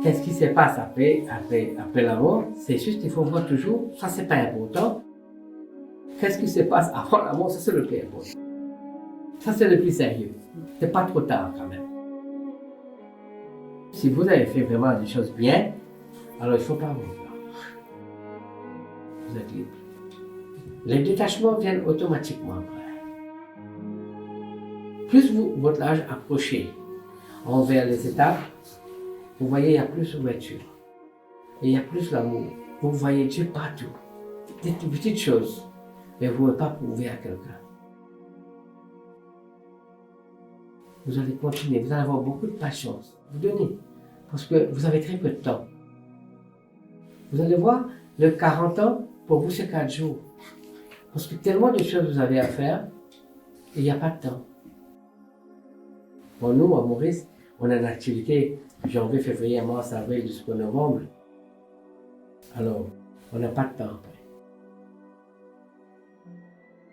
qu'est-ce qui se passe après la mort? C'est juste qu'il faut voir toujours, ça c'est pas important. Qu'est-ce qui se passe avant la mort? Ça c'est le plus important. Ça c'est le plus sérieux. C'est pas trop tard quand même. Si vous avez fait vraiment des choses bien, alors il ne faut pas vous plaindre. Vous êtes libre. Les détachements viennent automatiquement après. Plus votre âge approche envers les étapes, vous voyez, il y a plus d'ouverture. Et il y a plus d'amour. Vous voyez Dieu partout. Des petites choses, mais vous ne pouvez pas prouver à quelqu'un. Vous allez continuer, vous allez avoir beaucoup de patience. Vous donnez, parce que vous avez très peu de temps. Vous allez voir, le 40 ans, pour vous, c'est 4 jours. Parce que tellement de choses vous avez à faire, et il n'y a pas de temps. Bon, nous, à Maurice, on a une activité janvier, février, mars, avril jusqu'au novembre. Alors, on n'a pas de temps après.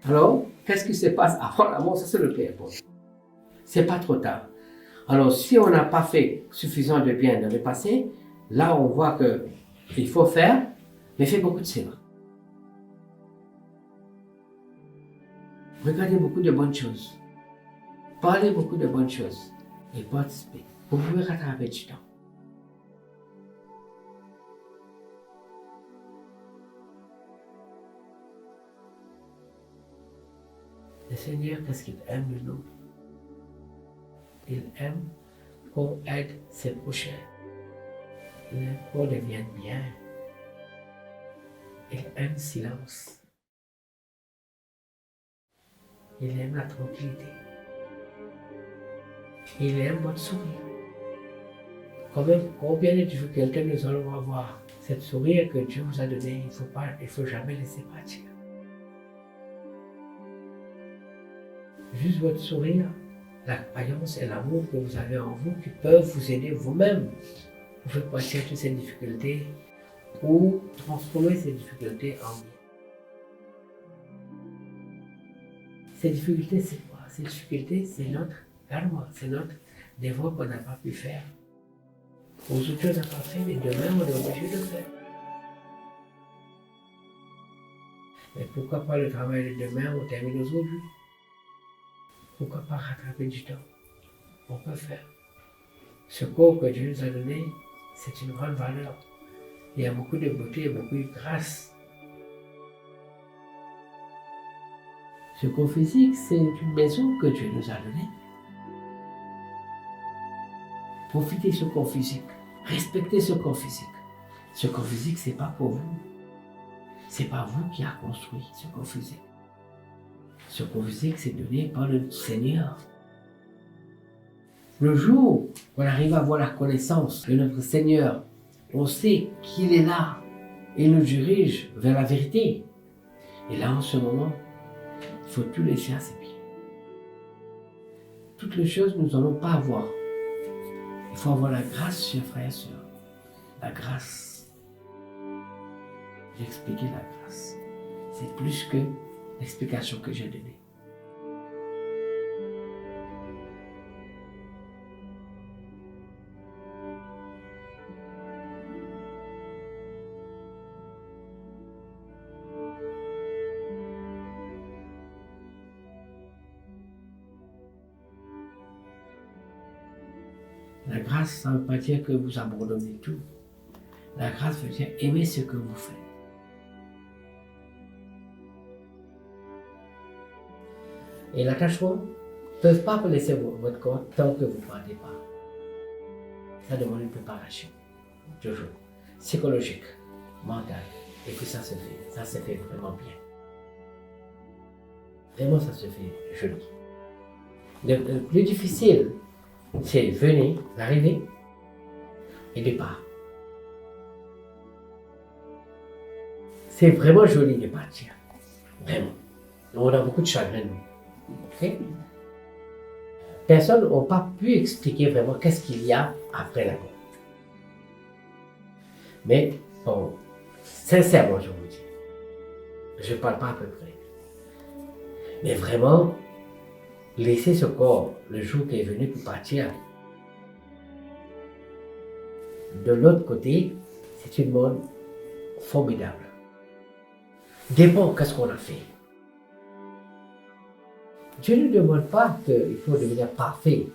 Alors, qu'est-ce qui se passe avant la mort? Ça, c'est le plus important. C'est pas trop tard. Alors, si on n'a pas fait suffisamment de bien dans le passé, là, on voit qu'il faut faire, mais faites beaucoup de silence. Regardez beaucoup de bonnes choses. Parlez beaucoup de bonnes choses. Et participez. Vous pouvez rattraper du temps. Le Seigneur, qu'est-ce qu'il aime de nous? Il aime qu'on aide ses prochains. Il aime qu'on devienne bien. Il aime le silence. Il aime la tranquillité. Il aime votre sourire. Quand même, combien de difficultés nous allons avoir? Cette sourire que Dieu vous a donné, il ne faut jamais laisser partir. Juste votre sourire, la croyance et l'amour que vous avez en vous qui peuvent vous aider vous-même. Vous faites passer toutes ces difficultés ou transformer ces difficultés en bien. Ces difficultés, c'est quoi? Ces difficultés, c'est notre karma, c'est notre devoir qu'on n'a pas pu faire. Aujourd'hui, on n'a pas fait, mais demain, on est obligé de faire. Mais pourquoi pas le travail de demain, on termine aujourd'hui? Pourquoi pas rattraper du temps? On peut faire. Ce corps que Dieu nous a donné, c'est une grande valeur. Il y a beaucoup de beauté et beaucoup de grâce. Ce corps physique, c'est une maison que Dieu nous a donnée. Profitez de ce corps physique. Respectez ce corps physique. Ce corps physique, ce n'est pas pour vous. Ce n'est pas vous qui avez construit ce corps physique. Ce corps physique, c'est donné par le Seigneur. Le jour où on arrive à avoir la connaissance de notre Seigneur, on sait qu'il est là. Il nous dirige vers la vérité. Et là, en ce moment, il faut tout laisser à ses pieds. Toutes les choses, nous n'allons pas avoir. Il faut avoir la grâce, chers frères et sœurs. La grâce. J'ai expliqué la grâce. C'est plus que l'explication que j'ai donnée. La grâce, ça ne veut pas dire que vous abandonnez tout. La grâce veut dire aimer ce que vous faites. Et l'attachement ne peut pas vous laisser votre corps tant que vous ne partez pas. Ça demande une préparation, toujours, psychologique, mentale. Et puis ça se fait vraiment bien. Vraiment, ça se fait joli. Le plus difficile, c'est venir, l'arrivée et départ. C'est vraiment joli de partir. Vraiment. On a beaucoup de chagrin, nous. Okay? Personne n'a pas pu expliquer vraiment qu'est-ce qu'il y a après la mort. Mais, bon, sincèrement, je vous dis, je ne parle pas à peu près. Mais vraiment, laisser ce corps le jour qui est venu pour partir, De l'autre côté, c'est une monde formidable. Dépend qu'est-ce qu'on a fait. Dieu ne demande pas qu'il faut devenir parfait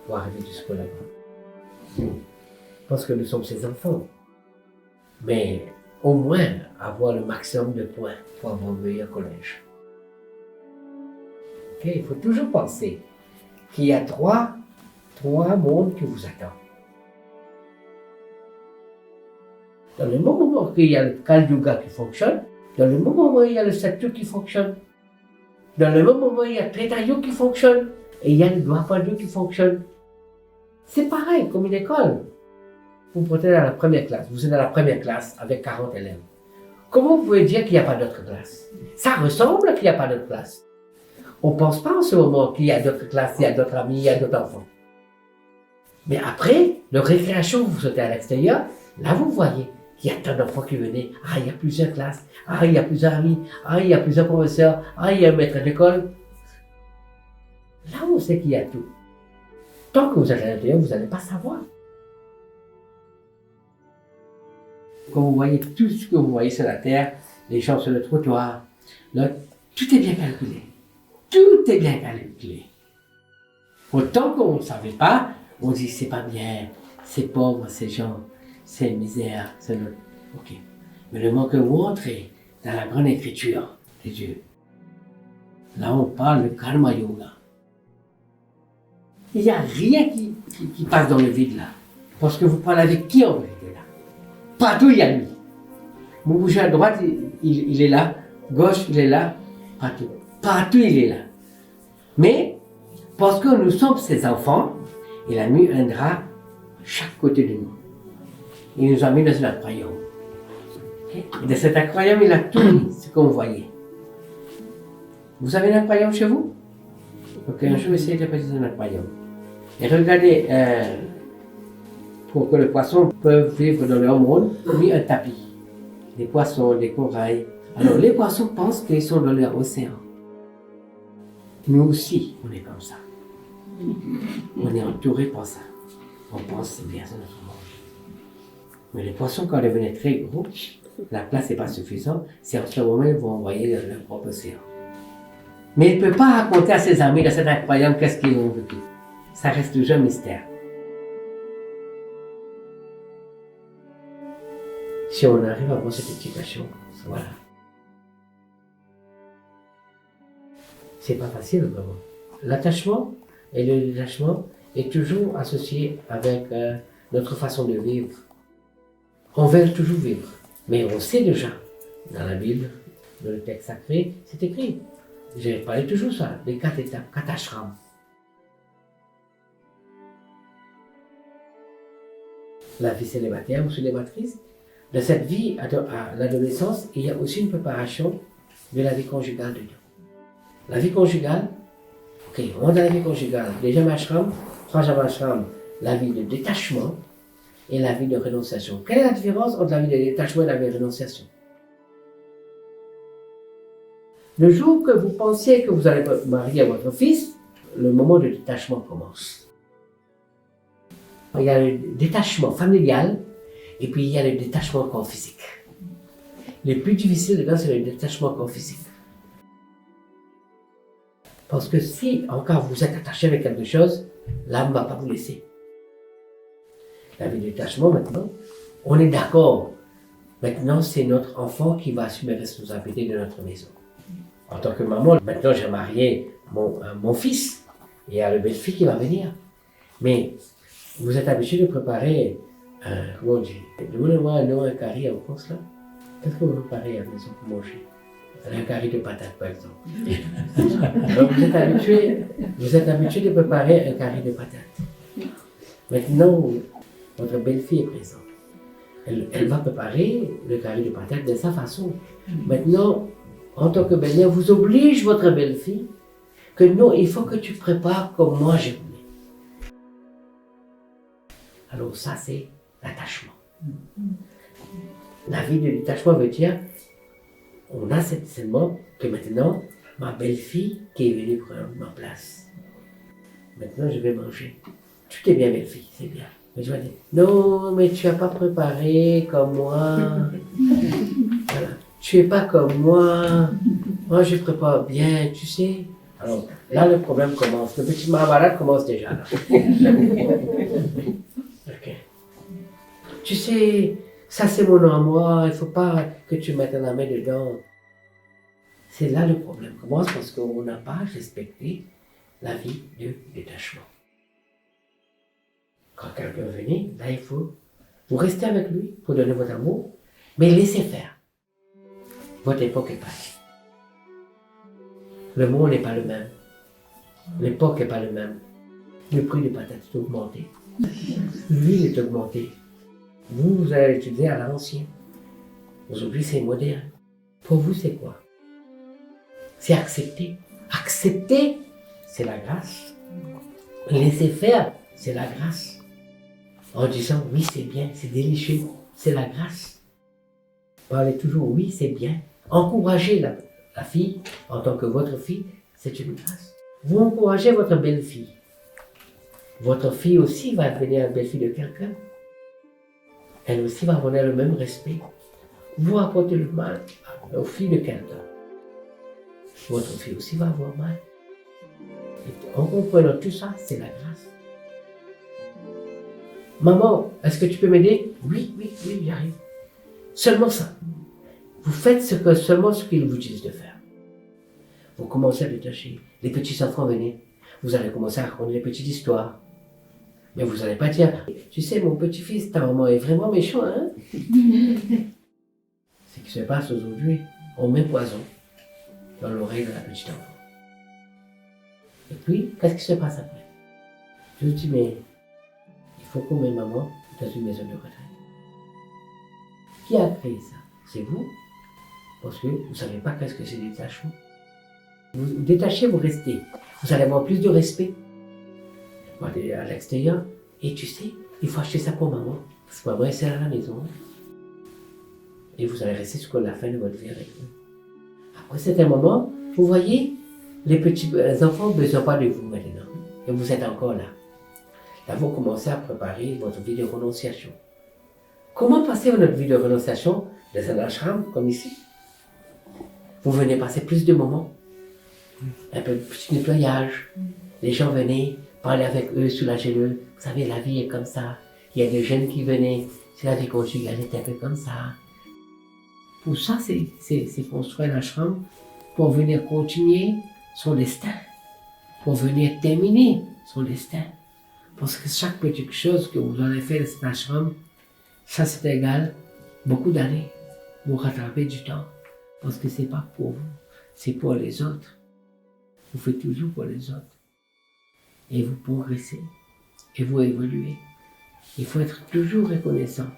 pour arriver jusqu'au là-bas. Parce que nous sommes ses enfants. Mais au moins avoir le maximum de points pour avoir un meilleur collège. Okay? Il faut toujours penser qu'il y a trois mondes qui vous attendent. Dans le moment où il y a le Kali Yuga qui fonctionne, dans le moment où il y a le Satya qui fonctionne, dans le moment où il y a Treta Yuga qui fonctionne, et il y a le Dwapara Yuga qui fonctionne. C'est pareil comme une école. Vous prenez dans la première classe, vous êtes dans la première classe avec 40 élèves. Comment vous pouvez dire qu'il n'y a pas d'autre classe? Ça ressemble qu'il n'y a pas d'autre classe. On ne pense pas en ce moment qu'il y a d'autres classes, il y a d'autres amis, il y a d'autres enfants. Mais après, la récréation, vous sautez à l'extérieur, là vous voyez qu'il y a tant d'enfants qui venaient. Ah, il y a plusieurs classes. Ah, il y a plusieurs amis. Ah, il y a plusieurs professeurs. Ah, il y a un maître d'école. Là, on sait qu'il y a tout. Tant que vous êtes à l'intérieur, vous n'allez pas savoir. Quand vous voyez tout ce que vous voyez sur la terre, les gens sur le trottoir, là, tout est bien calculé. Tout est bien calculé. Autant qu'on ne savait pas, on dit c'est pas bien, c'est pauvre, ces gens, c'est misère, c'est le... Ok. Mais le moment que vous entrez dans la grande écriture de Dieu, là on parle de karma yoga. Il n'y a rien qui passe dans le vide là. Parce que vous parlez avec qui en vérité là? Partout il y a lui. Vous bougez à droite, il est là. Gauche, il est là. Partout. Partout il est là. Mais, parce que nous sommes ses enfants, il a mis un drap chaque côté de nous. Il nous a mis dans un aquarium. Okay? Et dans cet aquarium, il a tout mis, ce que vous voyez. Vous avez un aquarium chez vous? Ok, un jour, essayez de passer dans un aquarium. Et regardez, pour que les poissons peuvent vivre dans leur monde, mis un tapis. Des poissons, des corails. Alors, les poissons pensent qu'ils sont dans leur océan. Nous aussi, on est comme ça. On est entouré par ça. On pense c'est bien, c'est notre monde. Mais les poissons, quand ils devenaient très gros, la place n'est pas suffisante. C'est en ce moment ils vont envoyer dans leur propre océan. Mais il ne peut pas raconter à ses amis dans cet aquarium qu'est-ce qu'ils ont vécu. Ça reste toujours un mystère. Si on arrive à avoir cette éducation, voilà. C'est pas facile vraiment. L'attachement et le détachement est toujours associé avec notre façon de vivre. On veut toujours vivre, mais on sait déjà, dans la Bible, dans le texte sacré, c'est écrit. J'ai parlé toujours ça, des 4 étapes, 4 ashrams. La vie célibataire ou célibatatrice. De cette vie à l'adolescence, il y a aussi une préparation de la vie conjugale dedans. La vie conjugale, ok, on rentre dans la vie conjugale, deuxième ashram, troisième ashram, la vie de détachement et la vie de renonciation. Quelle est la différence entre la vie de détachement et la vie de renonciation? Le jour que vous pensez que vous allez marier votre fils, le moment de détachement commence. Il y a le détachement familial et puis il y a le détachement corps physique. Le plus difficile dedans, c'est le détachement corps physique. Parce que si encore vous êtes attaché avec quelque chose, l'âme ne va pas vous laisser. La vie de détachement maintenant, on est d'accord. Maintenant, c'est notre enfant qui va assumer la responsabilité de notre maison. En tant que maman, maintenant j'ai marié mon fils et il y a le belle-fille qui va venir. Mais vous êtes habitué de préparer, comment on dit, donnez-moi un nom, un curry en France là. Qu'est-ce que vous préparez à la maison pour manger? Un curry de patates par exemple. Donc vous êtes habitué de préparer un curry de patates. Maintenant, votre belle-fille est présente. Elle va préparer le curry de patates de sa façon. Maintenant, en tant que belle-mère, vous oblige votre belle-fille que non, il faut que tu prépares comme moi je voulais. Alors ça, c'est l'attachement. La vie de détachement veut dire, on a cette seulement que maintenant, ma belle-fille qui est venue prendre ma place. Maintenant, je vais manger. Tu t'es bien, belle-fille, c'est bien. Mais tu vas dire, non, mais tu n'as pas préparé comme moi. Voilà. Tu n'es pas comme moi. Moi, je prépare bien, tu sais. Alors, là, le problème commence. Le petit Mahabharat commence déjà. Là. Ok. Tu sais, ça c'est mon nom à moi, il ne faut pas que tu mettes la main dedans. C'est là le problème commence parce qu'on n'a pas respecté la vie de détachement. Quand quelqu'un venait, là il faut, vous restez avec lui pour donner votre amour, mais laissez faire. Votre époque est passée. Le monde n'est pas le même. L'époque n'est pas le même. Le prix des patates est augmenté. L'huile est augmentée. Vous allez étudier à l'ancien. Aujourd'hui, c'est moderne. Pour vous, c'est quoi? C'est accepter. Accepter, c'est la grâce. Laisser faire, c'est la grâce. En disant oui, c'est bien, c'est délicieux, c'est la grâce. Parlez toujours oui, c'est bien. Encouragez la fille en tant que votre fille, c'est une grâce. Vous encouragez votre belle-fille. Votre fille aussi va devenir la belle-fille de quelqu'un. Elle aussi va avoir le même respect. Vous apportez le mal aux filles de quelqu'un. Votre fille aussi va avoir mal. Et en comprenant tout ça, c'est la grâce. Maman, est-ce que tu peux m'aider? Oui, j'arrive. Seulement ça. Vous faites seulement ce qu'il vous dit de faire. Vous commencez à détacher. Les petits enfants venez. Vous allez commencer à raconter des petites histoires. Mais vous n'allez pas dire, tu sais, mon petit-fils, ta maman est vraiment méchant, hein? Ce qui se passe aujourd'hui, on met poison dans l'oreille de la petite enfant. Et puis, qu'est-ce qui se passe après? Je vous dis, mais il faut qu'on mette maman dans une maison de retraite. Qui a créé ça? C'est vous. Parce que vous ne savez pas qu'est-ce que c'est le détachement. Vous détachez, vous restez. Vous allez avoir plus de respect. Vous allez à l'extérieur. Et tu sais, il faut acheter ça pour maman. Parce que maman est seule à la maison. Et vous allez rester jusqu'à la fin de votre vie avec eux. Après certains moments, vous voyez, les petits enfants ne besoin pas de vous maintenant. Et vous êtes encore là. Là, vous commencez à préparer votre vie de renonciation. Comment passer notre vie de renonciation dans un ashram comme ici? Vous venez passer plus de moments. Un peu de petit nettoyage. Les gens venaient parler avec eux, soulager-eux. Vous savez, la vie est comme ça. Il y a des jeunes qui venaient. C'est la vie conjugale est un peu comme ça. Pour ça, c'est construire l'ashram pour venir continuer son destin. Pour venir terminer son destin. Parce que chaque petite chose que vous avez fait de cet ashram, ça c'est égal beaucoup d'années. Vous rattrapez du temps. Parce que c'est pas pour vous, c'est pour les autres. Vous faites toujours pour les autres. Et vous progressez. Et vous évoluez. Il faut être toujours reconnaissant.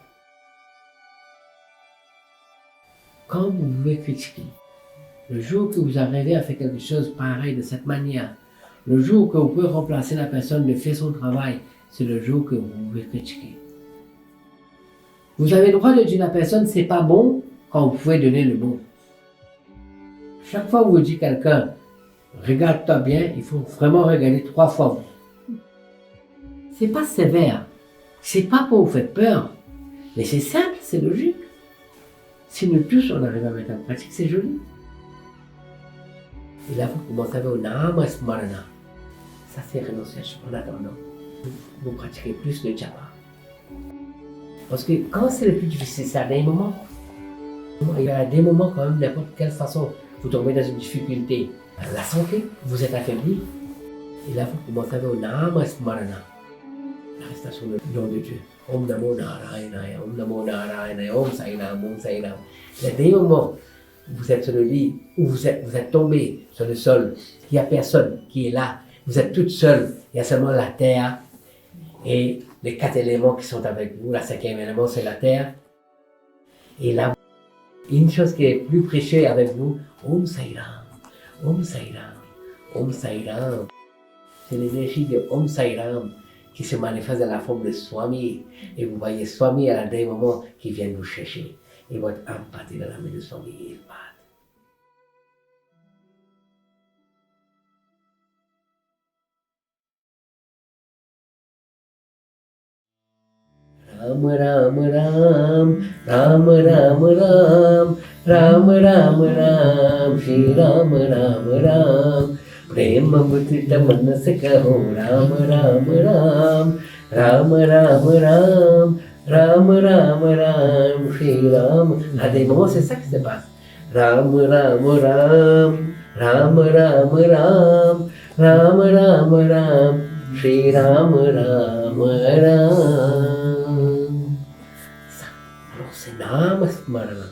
Quand vous pouvez critiquer, le jour que vous arrivez à faire quelque chose pareil de cette manière, le jour que vous pouvez remplacer la personne de faire son travail, c'est le jour que vous pouvez critiquer. Vous avez le droit de dire à la personne c'est pas bon quand vous pouvez donner le bon. Chaque fois que vous dites à quelqu'un regarde-toi bien, il faut vraiment regarder 3 fois vous. C'est pas sévère, c'est pas pour vous faire peur, mais c'est simple, c'est logique. Si nous tous on arrive à mettre en pratique, c'est joli. Et là, vous commencez avec un nama smarana. Ça, c'est renonciation. En attendant, vous pratiquez plus le japa. Parce que quand c'est le plus difficile, c'est à des moments. Il y a des moments, quand même, n'importe quelle façon, vous tombez dans une difficulté. La santé, vous êtes affaibli. Et là, vous commencez avec un nama smarana. L'arrestation du nom de Dieu. Om Namo Narayanaya, Om Namo Narayanaya, Om Sainam, Om Sainam. Il y a des moments où vous êtes sur le lit, où vous êtes tombé sur le sol, il n'y a personne qui est là, vous êtes toute seule, il y a seulement la terre et les 4 éléments qui sont avec vous. La 5e élément, c'est la terre. Et là, une chose qui est plus précieuse avec vous, Om Sainam, Om Sainam, Om Sainam. C'est l'énergie de Om Sainam qui se manifeste dans la forme de Swami. Et vous voyez Swami à des moments qui viennent vous chercher. Et votre âme partit dans la main de Swami et il part. Ram राम राम राम राम राम राम राम राम श्री राम राम राम प्रेम मुदित मन से कहो राम राम राम राम राम राम राम राम राम श्री राम. À des moments, c'est ça qui se passe. Ram Ram Ram Ram Ram Ram Ram Ram Ram Shri Ram Ram Ram. Ça, alors c'est Nama Smarana.